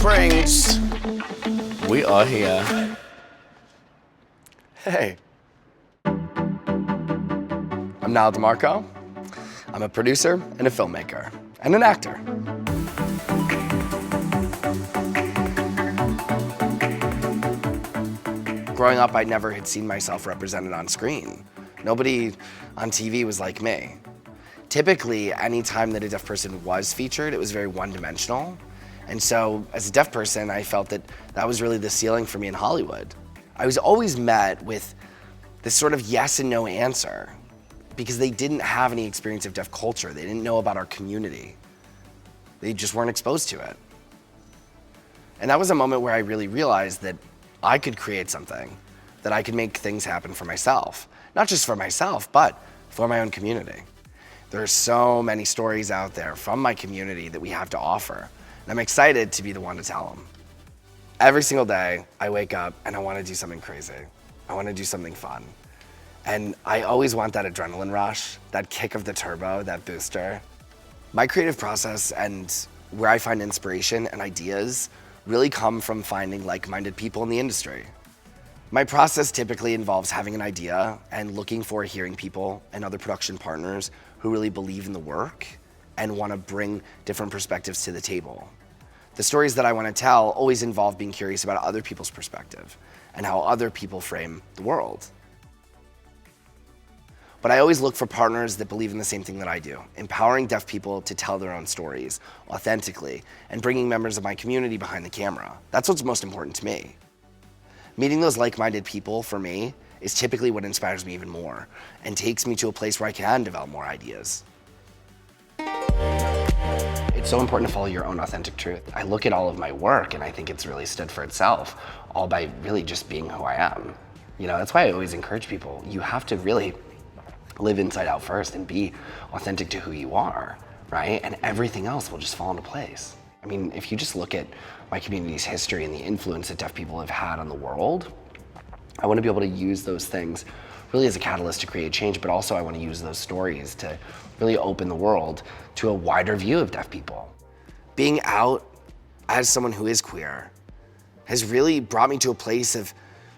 Springs. We are here. Hey. I'm Nyle DiMarco. I'm a producer and a filmmaker and an actor. Growing up, I never had seen myself represented on screen. Nobody on TV was like me. Typically, any time that a deaf person was featured, it was very one-dimensional. And so, as a deaf person, I felt that that was really the ceiling for me in Hollywood. I was always met with this sort of yes and no answer because they didn't have any experience of deaf culture. They didn't know about our community. They just weren't exposed to it. And that was a moment where I really realized that I could create something, that I could make things happen for myself. Not just for myself, but for my own community. There are so many stories out there from my community that we have to offer, and I'm excited to be the one to tell them. Every single day, I wake up and I want to do something crazy. I want to do something fun. And I always want that adrenaline rush, that kick of the turbo, that booster. My creative process and where I find inspiration and ideas really come from finding like-minded people in the industry. My process typically involves having an idea and looking for hearing people and other production partners who really believe in the work and want to bring different perspectives to the table. The stories that I want to tell always involve being curious about other people's perspective and how other people frame the world. But I always look for partners that believe in the same thing that I do, empowering deaf people to tell their own stories authentically and bringing members of my community behind the camera. That's what's most important to me. Meeting those like-minded people, for me, is typically what inspires me even more and takes me to a place where I can develop more ideas. It's so important to follow your own authentic truth. I look at all of my work and I think it's really stood for itself, all by really just being who I am. You know, that's why I always encourage people, you have to really live inside out first and be authentic to who you are, right? And everything else will just fall into place. I mean, if you just look at my community's history and the influence that deaf people have had on the world, I want to be able to use those things really as a catalyst to create change, but also I want to use those stories to really open the world to a wider view of deaf people. Being out as someone who is queer has really brought me to a place of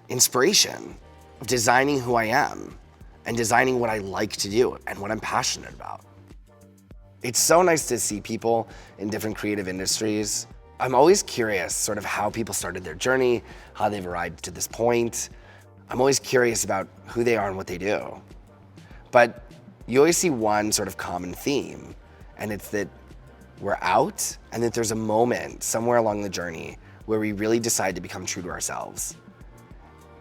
inspiration, of designing who I am and designing what I like to do and what I'm passionate about. It's so nice to see people in different creative industries. I'm always curious sort of how people started their journey, how they've arrived to this point. I'm always curious about who they are and what they do. But you always see one sort of common theme, and it's that we're out and that there's a moment somewhere along the journey where we really decide to become true to ourselves.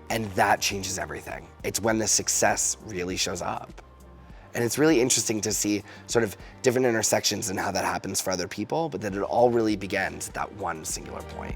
And that changes everything. It's when the success really shows up. And it's really interesting to see sort of different intersections and how that happens for other people, but that it all really begins at that one singular point.